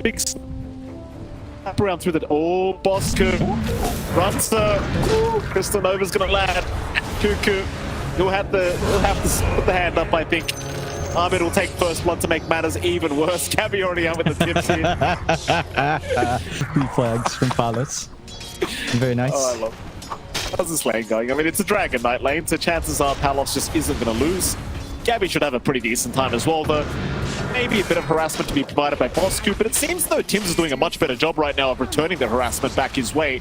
big snap around through the... Oh, Bosco runs the... Crystal Nova's gonna land. Cuckoo, he'll have to put the hand up, I think. Ahmed will take first blood to make matters even worse. Gabby already out with the tips here. 3 flags from Palace. Very nice. Oh, I love it. How's this lane going? I mean, it's a Dragon Knight lane, so chances are Palos just isn't going to lose. Gabby should have a pretty decent time as well, though. Maybe a bit of harassment to be provided by Bosco, but it seems though Tim's is doing a much better job right now of returning the harassment back his way.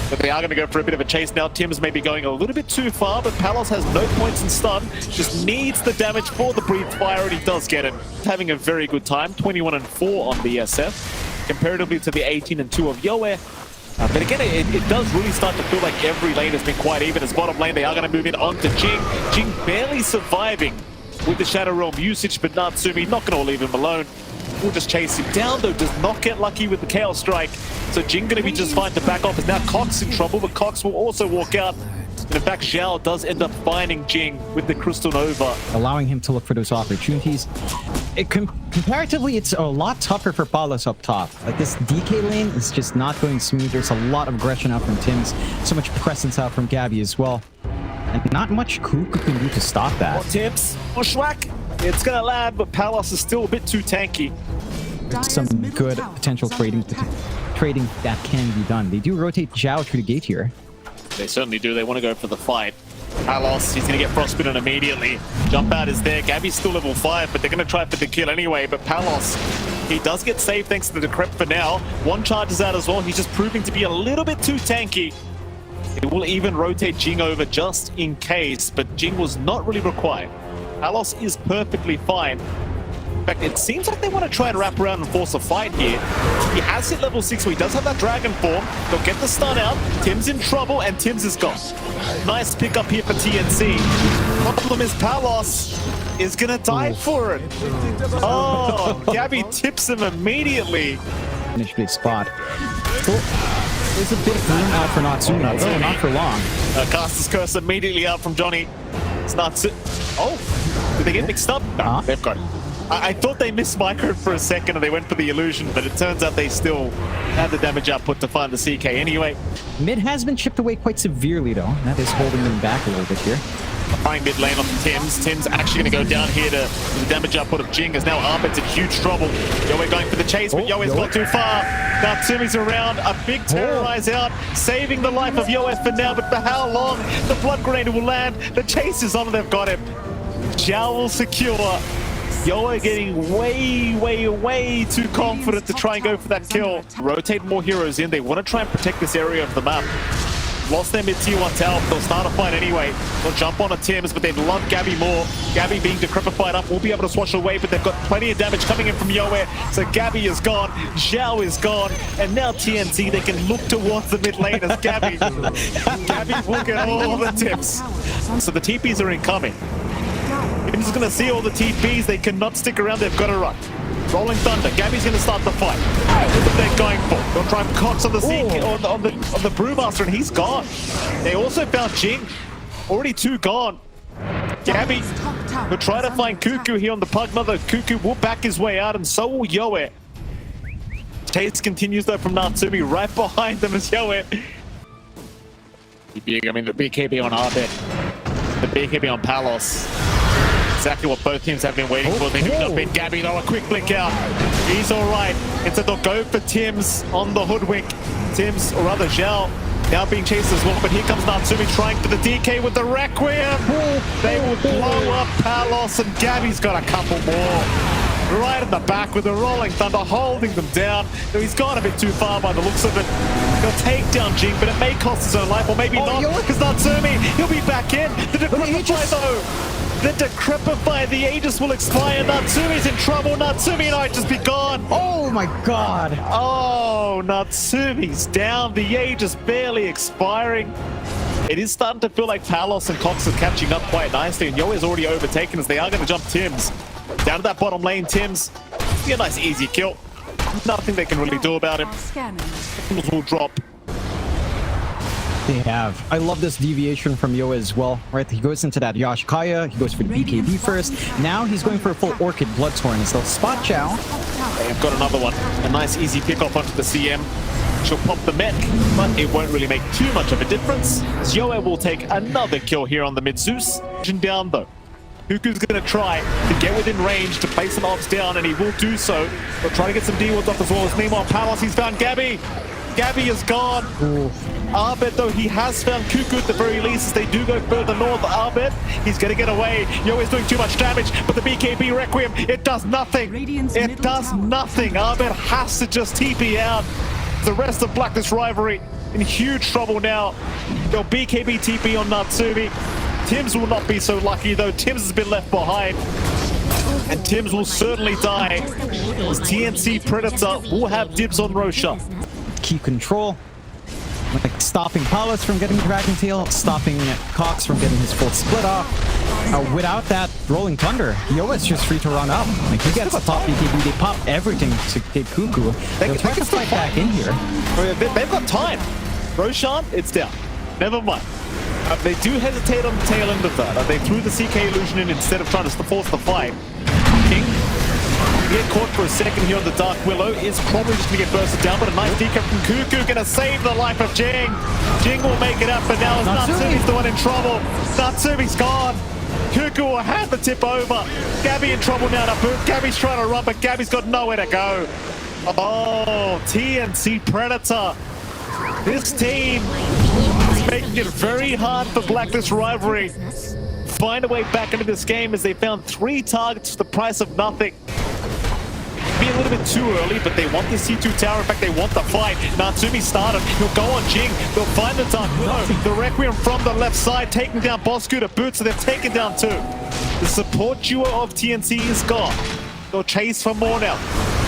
But they are going to go for a bit of a chase now. Tim's may be going a little bit too far, but Palos has no points in stun. Just needs the damage for the breathe fire, and he does get it. Having a very good time. 21-4 on the SF, comparatively to the 18-2 of Yoe. But again, it does really start to feel like every lane has been quite even. As bottom lane, they are going to move in onto Jing. Jing barely surviving with the Shadow Realm usage, but Natsumi not going to leave him alone. Will just chase him down, though. Does not get lucky with the Chaos Strike. So Jing going to be just fine to back off. As now Cox in trouble, but Cox will also walk out. And in fact, Zhao does end up finding Jing with the Crystal Nova, allowing him to look for those opportunities. Comparatively, it's a lot tougher for Palos up top. Like, this DK lane is just not going smooth. There's a lot of aggression out from Tim's, so much presence out from Gabby as well. And not much Kuku can do to stop that. More Tips, more Schwack. It's going to land, but Palos is still a bit too tanky. Some good potential trading that can be done. They do rotate Zhao through the gate here. They certainly do. They want to go for the fight. Palos, he's going to get frostbitten immediately. Jump out is there. Gabby's still level 5, but they're going to try for the kill anyway. But Palos, he does get saved thanks to the Decrep for now. One charges out as well. He's just proving to be a little bit too tanky. It will even rotate Jing over just in case, but Jing was not really required. Palos is perfectly fine. In fact, it seems like they want to try and wrap around and force a fight here. He has hit level 6, so he does have that dragon form. They'll get the stun out. Tim's in trouble, and Tim's is gone. Nice pick up here for TNC. Problem is Palos is going to die for it. Oh, Gabby tips him immediately. Finish big spot. There's a bit of room out for Natsumi, although not for long. Caster's Curse immediately out from Johnny. It's Natsumi. Oh, did they get mixed up? No, they've got it. I thought they missed micro for a second and they went for the illusion, but it turns out they still had the damage output to find the CK anyway. Mid has been chipped away quite severely, though. That is holding them back a little bit here. Applying mid lane on Tim's. Tim's actually going to go down here to the damage output of Jing, as now Ahmed's in huge trouble. Yoe going for the chase, but Yoe's gone too far. Natsumi's around, a big terrorize out, saving the life of Yoe for now, but for how long? The blood grenade will land. The chase is on, they've got him. Zhao will secure. Yoe getting way too confident to try and go for that kill. Rotate more heroes in. They want to try and protect this area of the map. Lost their mid-tier 1 tower, but they'll start a fight anyway. They'll jump on a Tim's, but they'd love Gabby more. Gabby being decrepified up will be able to swatch away, but they've got plenty of damage coming in from Yoe. So Gabby is gone, Zhao is gone, and now TNC, they can look towards the mid lane as Gabby. Gabby will get all the tips. So the TPs are incoming. Tim's going to see all the TPs. They cannot stick around. They've got to run. Rolling Thunder. Gabby's going to start the fight. That's what they're going for. They'll try and Cox on the on the Brewmaster, and he's gone. They also found Jing. Already 2 gone. Gabby will try to find Cuckoo here on the Pug Mother. Cuckoo will back his way out, and so will Yoe. Chase continues though from Natsumi right behind them as Yoe. I mean, the BKB on Arbet. The BKB on Palos. Exactly what both teams have been waiting for. They do not beat Gabby though. A quick blink out. He's alright. Instead they'll go for Tim's on the hoodwink. Tim's, or rather Zhao, now being chased as well. But here comes Natsumi trying for the DK with the Requiem. They will blow up Palos, and Gabby's got a couple more. Right in the back with the Rolling Thunder holding them down. Though he's gone a bit too far by the looks of it. He'll take down Jing, but it may cost his own life, or maybe not, because Natsumi, he'll be back in. The Decrepify though. The Decrepify, the Aegis will expire. Natsumi's in trouble. Natsumi might just be gone. Oh my god. Oh, Natsumi's down. The Aegis barely expiring. It is starting to feel like Palos and Cox are catching up quite nicely, and Yoe is already overtaken as they are going to jump Tim's. Down to that bottom lane, Tim's. Be a nice easy kill. Nothing they can really do about him. Will drop. They have. I love this deviation from Yoa as well, right? He goes into that Yoshikaya, he goes for the BKB first. Now he's going for a full Orchid Bloodthorn as they'll spot Chow. They've got another one. A nice easy pick off onto the CM. She'll pop the mech, but it won't really make too much of a difference. Yoa will take another kill here on the mid Zeus. Down though. Cuckoo's going to try to get within range to place some ops down, and he will do so. He'll try to get some D-wards off as well. As meanwhile, Palos, he's found Gabby. Gabby is gone. Arbed, though, he has found Cuckoo at the very least as they do go further north. Arbed, he's going to get away. Yo is doing too much damage, but the BKB Requiem, it does nothing. It does nothing. Arbed has to just TP out. The rest of Blacklist Rivalry in huge trouble now. They'll BKB TP on Natsumi. Tims will not be so lucky, though. Tims has been left behind. And Tims will certainly die. As TNC Predator will have dibs on Roshan. Keep control. Like stopping Palos from getting Dragon Tail, stopping Cox from getting his full split off. Without that Rolling Thunder, Yoa's just free to run up. Like he gets the top BKB, they pop everything to get Cuckoo. They'll try to fight back in here. They've got time. Roshan, it's down. Never mind. They do hesitate on the tail end of that. They threw the CK illusion in instead of trying to force the fight. King, get caught for a second here on the Dark Willow, is probably just going to get bursted down, but a nice decap from Cuckoo, going to save the life of Jing. Jing will make it up, but now as Natsumi's the one in trouble. Natsumi's gone. Cuckoo will have the tip over. Gabby in trouble now to boot. Gabby's trying to run, but Gabby's got nowhere to go. Oh, TNC Predator. This team is making it very hard for Blacklist Rivalry. Find a way back into this game as they found 3 targets for the price of nothing. Be a little bit too early, but they want the C2 tower. In fact, they want the fight. Natsumi started. He'll go on Jing. They'll find the Dark Willow. The Requiem from the left side, taking down Bosku to boot, so they've taken down 2. The support duo of TNC is gone. They'll chase for more now.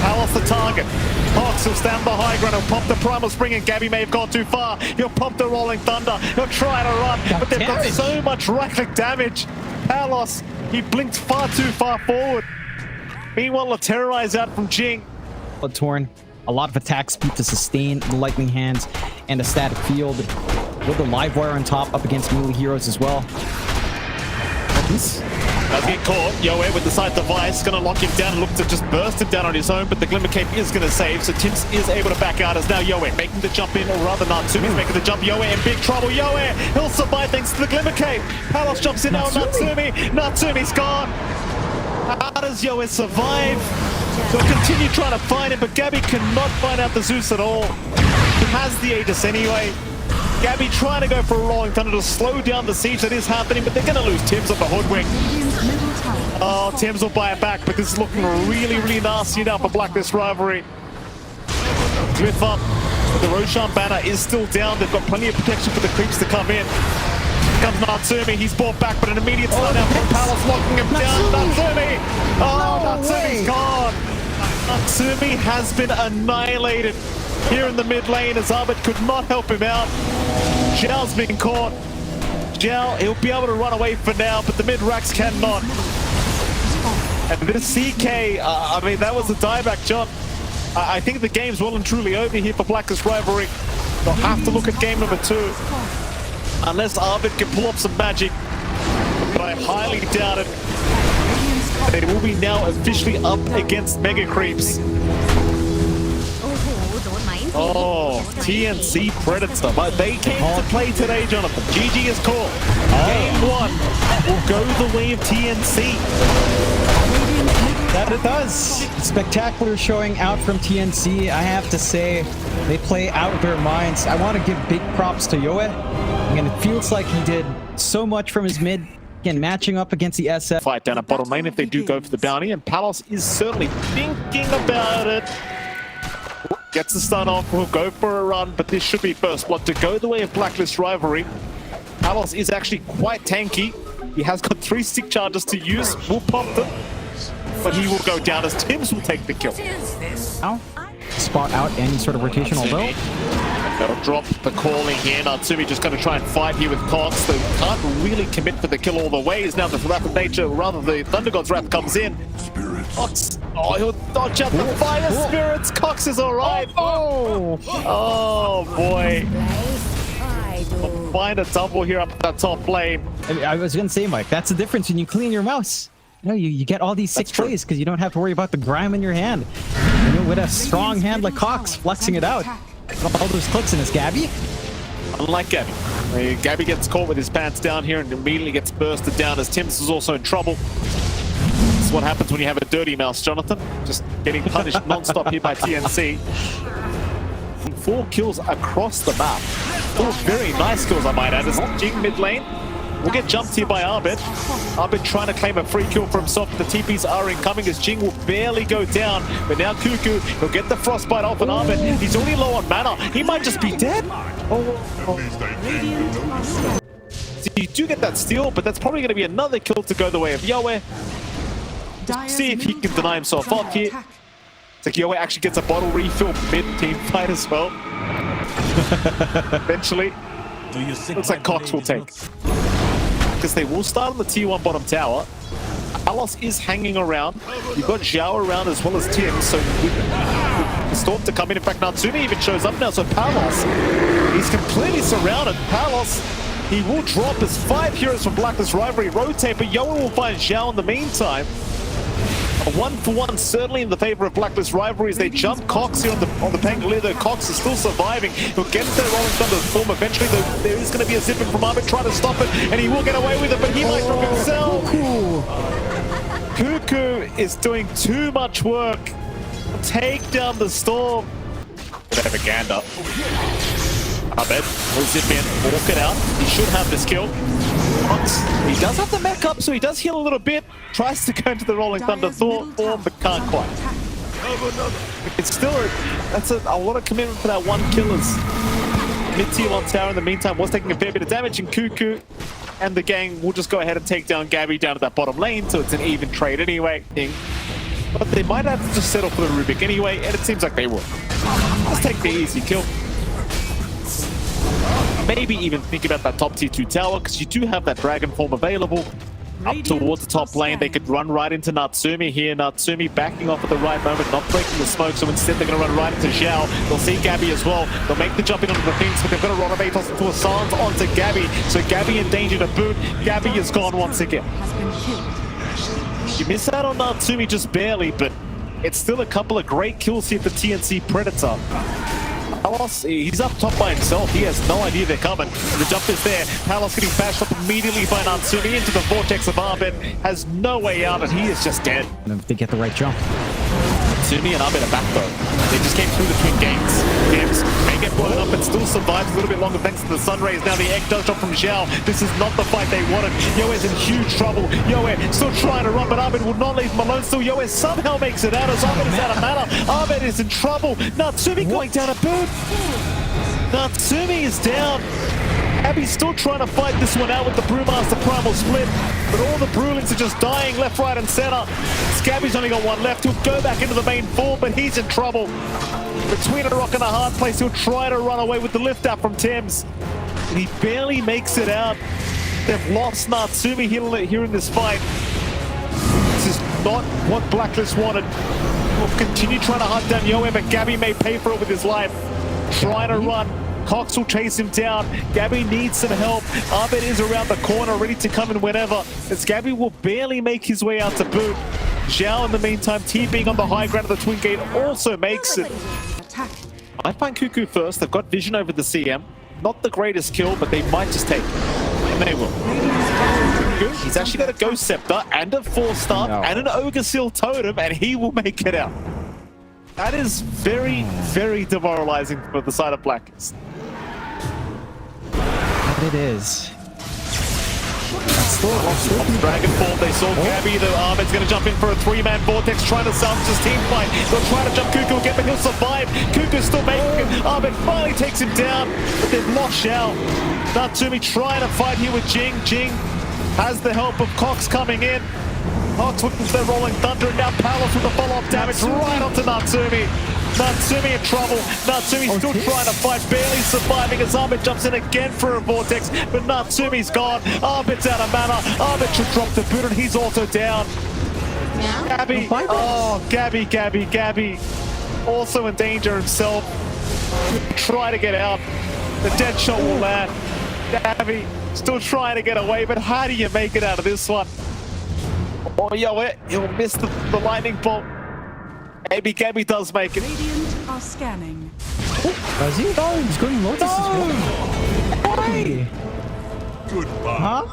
Palos the target. Cox will stand the high ground. He'll pop the Primal Spring, and Gabby may have gone too far. He'll pop the Rolling Thunder. He'll try to run, but they've got so much right-click damage. Palos, he blinked far too far forward. Meanwhile, a terrorize out from Jing. Torn, a lot of attack speed to sustain the Lightning Hands and a static field with the live wire on top up against melee heroes as well. Does get caught. Yoe with the side device, gonna lock him down and look to just burst him down on his own, but the Glimmer Cape is gonna save, so Tims is able to back out as now Yoe making the jump in, or rather Natsumi's making the jump. Yoe in big trouble. Yoe, he'll survive thanks to the Glimmer Cape. Palos jumps in now on Natsumi. Natsumi's gone. How does Yoe survive? They'll continue trying to find him, but Gabby cannot find out the Zeus at all. He has the Aegis anyway. Gabby trying to go for a Rolling Thunder to slow down the siege that is happening, but they're going to lose Tims on the Hoodwink. Oh, Tims will buy it back, but this is looking really, really nasty now for Blacklist Rivalry. Glyph up, but the Roshan banner is still down. They've got plenty of protection for the creeps to come in. Here comes Natsumi, he's brought back, but an immediate stun out from Palos, locking him down. Natsumi! Oh, Natsumi's gone! Natsumi has been annihilated here in the mid lane as Arbit could not help him out. Zhao's been caught. Zhao, he'll be able to run away for now, but the mid racks cannot. And this CK, I mean, that was a dieback, John. I think the game's well and truly over here for Blacklist Rivalry. They'll have to look at game number 2. Unless Arbit can pull up some magic. But I highly doubt it. They will be now officially up against Mega Creeps. Oh, TNC Predator, but they came to play today, Jonathan. GG is called. Game 1 will go the way of TNC. That it does. Spectacular showing out from TNC. I have to say, they play out their minds. I want to give big props to Yoe. And it feels like he did so much from his mid. Again, matching up against the SF. Fight down at bottom lane if they do go for the bounty, and Palos is certainly thinking about it. Gets the stun off, will go for a run, but this should be first blood to go the way of Blacklist Rivalry. Palos is actually quite tanky. He has got 3 stick charges to use, will pop them, but he will go down as Tims will take the kill. Now, spot out any sort of rotational build. They'll drop the calling here. Natsumi just going to try and fight here with Cox. They can't really commit for the kill all the way. Is now the Wrath of Nature, or rather the Thunder God's Wrath comes in. Cox, oh, he'll dodge out the Fire Spirits. Cox is alright. Oh boy. find a double here up that top lane. I was gonna say, Mike, that's the difference when you clean your mouse. You know, you get all these sick plays because you don't have to worry about the grime in your hand. You know, with a strong hand like Cox, flexing it out. All those clicks in this Gabby. Unlike Gabby. Gabby gets caught with his pants down here and immediately gets bursted down as Tims is also in trouble. This is what happens when you have a dirty mouse, Jonathan. Just getting punished non-stop here by TNC. 4 kills across the map. 4 very nice kills, I might add. As Jing mid lane will get jumped here by Arbit. Arbit trying to claim a free kill for himself. The TPs are incoming as Jing will barely go down. But now Cuckoo will get the frostbite off and Arbit. He's already low on mana. He might just be dead. So you do get that steal, but that's probably going to be another kill to go the way of Yowie. See if he can deny himself off here. It's like Yowie actually gets a bottle refill mid-team fight as well. Eventually. Looks like Cox will take. Because they will start on the T1 bottom tower. Alos is hanging around. You've got Zhao around as well as Tim, so with the Storm to come in. In fact, Natsumi even shows up now, so Palos, he's completely surrounded. Palos, he will drop his 5 heroes from Blacklist Rivalry rotate, but Yoa will find Zhao in the meantime. A 1-for-1 certainly in the favor of Blacklist Rivalry as they jump Cox here on the Pangolier, though Cox is still surviving. He'll get into the Rolling Thunder form eventually, though there is going to be a zipping from Arbit trying to stop it, and he will get away with it, but he might drop himself. Cuckoo is doing too much work. Take down the Storm. Whatever, Gander. Arbit will zip in, walk it out. He should have this kill. He does have the mech up, so he does heal a little bit. Tries to go into the Rolling Thunder form, but can't quite. It's still that's a lot of commitment for that 1 kill as mid-tier 1 tower in the meantime was taking a fair bit of damage, and Cuckoo and the gang will just go ahead and take down Gabby down to that bottom lane, so it's an even trade anyway. But they might have to just settle for the Rubik anyway, and it seems like they will. Let's take the easy kill. Maybe even think about that top tier 2 tower, because you do have that dragon form available. Up towards the top lane, they could run right into Natsumi here. Natsumi backing off at the right moment, not breaking the smoke, so instead they're going to run right into Zhao. They'll see Gabby as well. They'll make the jumping onto the things, but they've got a run of Atos into a silence onto Gabby. So Gabby in danger to boot. Gabby is gone once again. You miss out on Natsumi just barely, but it's still a couple of great kills here for TNC Predator. Palos, he's up top by himself. He has no idea they're coming. The jump is there. Palos getting bashed up immediately by Natsumi into the vortex of Arbit. Has no way out, and he is just dead. If they get the right jump. Natsumi and Arbit are back though. They just came through the twin gates. Tims may get blown up and still survives a little bit longer thanks to the sun rays. Now the egg does drop from Zhao. This is not the fight they wanted. Yoe's in huge trouble. Yoe still trying to run, but Arbit will not leave him alone. Still, Yoe somehow makes it out as Arbit is out of mana. Arbit is in trouble. Natsumi going down a boot. Natsumi is down. Abby's still trying to fight this one out with the Brewmaster Primal Split, but all the Brewlings are just dying left, right, and center. Scabby's only got 1 left. He'll go back into the main form, but he's in trouble. Between a rock and a hard place, he'll try to run away with the lift out from Tims. And he barely makes it out. They've lost Natsumi here in this fight. This is not what Blacklist wanted. We'll continue trying to hunt down Yoe, but Gabby may pay for it with his life. Trying to run. Cox will chase him down. Gabby needs some help. Arbit is around the corner, ready to come in whenever. As Gabby will barely make his way out to boot. Zhao, in the meantime, TPing on the high ground of the Twin Gate, also makes it. I find Cuckoo first. They've got vision over the CM. Not the greatest kill, but they might just take it. And they will. Cuckoo, he's actually got a Ghost Scepter and a 4-star and an Ogre Seal Totem, and he will make it out. That is very, very demoralizing for the side of Blacklist. It is. Dragon form, they saw Gabby, the Arbit's going to jump in for a 3-man vortex, trying to salvage his team fight. They'll try to jump Cuckoo again, but he'll survive. Cuckoo's still making it. Arbit finally takes him down, but they've lost Zhao. Natsumi trying to fight here with Jing. Jing has the help of Cox coming in. Cox looking for their Rolling Thunder, and now Palos with the follow-up damage right onto Natsumi. Natsumi in trouble. Natsumi still trying to fight, barely surviving as Arbit jumps in again for a vortex, but Natsumi's gone. Arbit's out of mana. Arbit should drop the boot, and he's also down. Gabby, oh, Gabby. Also in danger himself. Try to get out. The dead shot will land. Gabby still trying to get away, but how do you make it out of this one? Oh, yo, he'll miss the lightning bolt. Maybe Gabby does make it. Radiant are scanning. Does he? Oh, he's going Lotus as well. Why? Goodbye. Huh?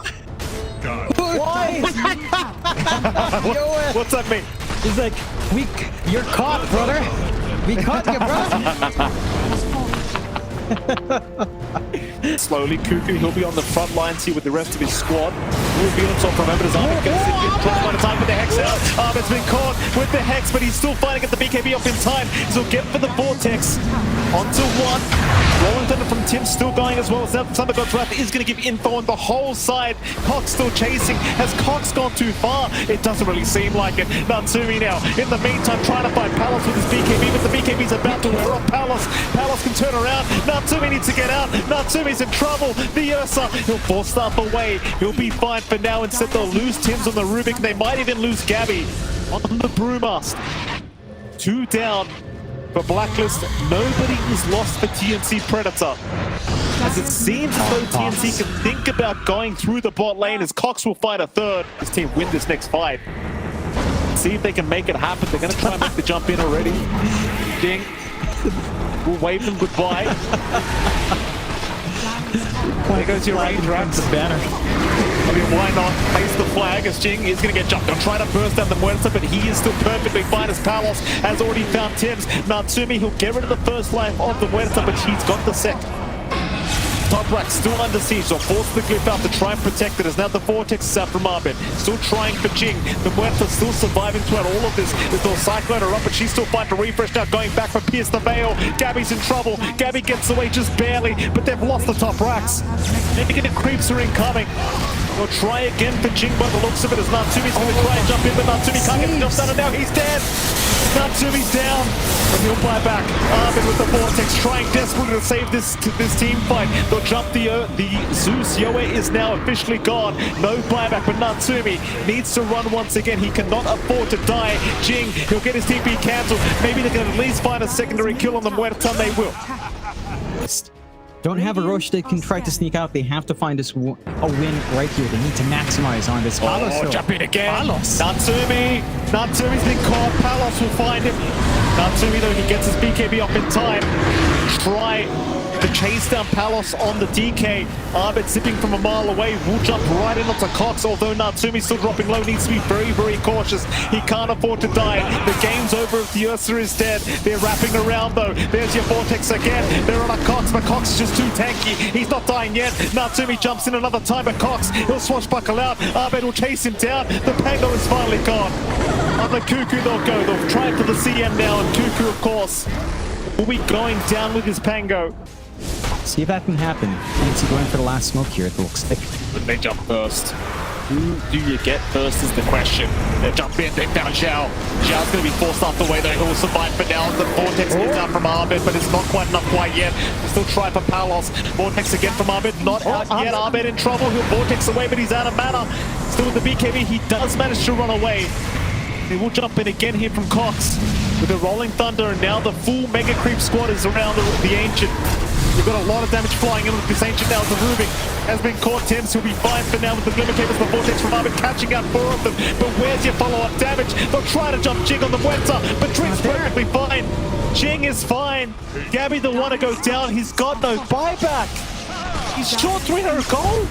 God. Why? What's that mean? He's like, you're caught, brother. We caught you, brother. Slowly, Cuckoo, he'll be on the front lines here with the rest of his squad. Will be on top from him, but his Ahmed gets it. Trying to time with the Hex out. Ahmed's been caught with the Hex, but he's still fighting at the BKB up in time. So get for the Vortex. Onto one. Rolling Thunder from Tim still going as well. Thunder God's Wrath is going to give info on the whole side. Cox still chasing. Has Cox gone too far? It doesn't really seem like it. Natsumi now, in the meantime, trying to find Palos with his BKB, but the BKB's about to wear off Palos. Palos can turn around. Natsumi needs to get out. Natsumi's in trouble. The Ursa, he'll force stuff away. He'll be fine for now. Instead, they'll lose Tim's on the Rubik. They might even lose Gabby on the Brewmaster. 2 down. For Blacklist, nobody is lost for TNC Predator. As it seems as though TNC can think about going through the bot lane as Cox will fight a third. This team win this next fight. See if they can make it happen. They're going to try and make the jump in already. Jing will wave them goodbye. There goes your range, right? The banner. I mean, why not place the flag as Jing is going to get jumped. They'll try to burst down the Muerta, but he is still perfectly fine as Palos has already found Tims. Natsumi, he'll get rid of the first life of the Muerta, but he's got the second. Top rack still under siege, so force the glyph out to try and protect it as now the Vortex is out from Arbit. Still trying for Jing. The Muerta still surviving throughout all of this. There's no Cyclone her up, but she's still fighting to refresh now, going back for Pierce the Veil. Gabby's in trouble. Gabby gets away just barely, but they've lost the top racks. Negative creeps are incoming. They'll try again for Jing by the looks of it as Natsumi's going to try and jump in, but Natsumi can't get the jump done, and now he's dead. Natsumi's down, but he'll buy back. Arbit with the Vortex, trying desperately to save this team fight. They'll jump the Zeus. Yoe is now officially gone. No buyback, but Natsumi needs to run once again. He cannot afford to die. Jing, he'll get his TP cancelled. Maybe they can at least find a secondary kill on the Muerta. They will. Don't have a rush that can try to sneak out. They have to find this a win right here. They need to maximize on this. Oh, jump in again. Palos. Natsumi's been caught. Palos will find him. Natsumi, though, he gets his BKB up in time. Try to chase down Palos on the DK. Arbit zipping from a mile away. Will jump right in onto Cox, although Natsumi's still dropping low. Needs to be very, very cautious. He can't afford to die. The game's over if the Ursa is dead. They're wrapping around, though. There's your Vortex again. They're on a Cox, but Cox is just too tanky. He's not dying yet. Natsumi jumps in another time, but Cox, he'll swashbuckle out. Arbit will chase him down. The Pango is finally gone. On the Cuckoo, they'll go. They'll try for the CM now, and Cuckoo, of course, will be going down with his Pango. See if that can happen. TNC going for the last smoke here, it looks like. But they jump first. Who do you get first is the question. They jump in, they found Xiao. Xiao's going to be forced off the way, though. He'll survive for now. The Vortex gets out from Arbit, but it's not quite enough quite yet. We'll still try for Palos. Vortex again from Arbit. Not out yet. Arbit in trouble. He'll Vortex away, but he's out of mana. Still with the BKB, he does manage to run away. They will jump in again here from Cox with the Rolling Thunder, and now the full Mega Creep squad is around the Ancient. We've got a lot of damage flying in with this Ancient now. The Rubik has been caught. Tims will be fine for now with the Glimmer Cables, the Vortex from Arbit catching out 4 of them. But where's your follow-up damage? They'll try to jump Jing on the Muerta, but Drink's perfectly fine. Jing is fine. Gabby the one to go down. He's got no buyback. He's short 300 gold.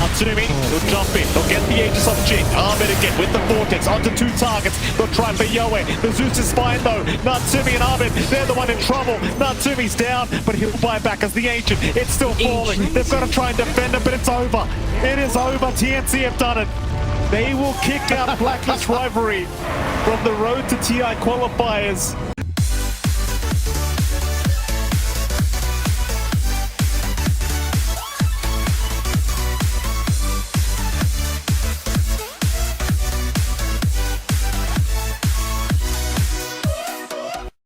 Natsumi, he'll jump in. They'll get the Aegis off Jing. Arbit again with the Vortex onto 2 targets. They'll try for Yoe. The Zeus is fine though. Natsumi and Arbit, they're the one in trouble. Natsumi's down, but he'll buy back as the Ancient. It's still falling. They've got to try and defend it, but it's over. It is over. TNC have done it. They will kick out Blacklist rivalry from the road to TI qualifiers.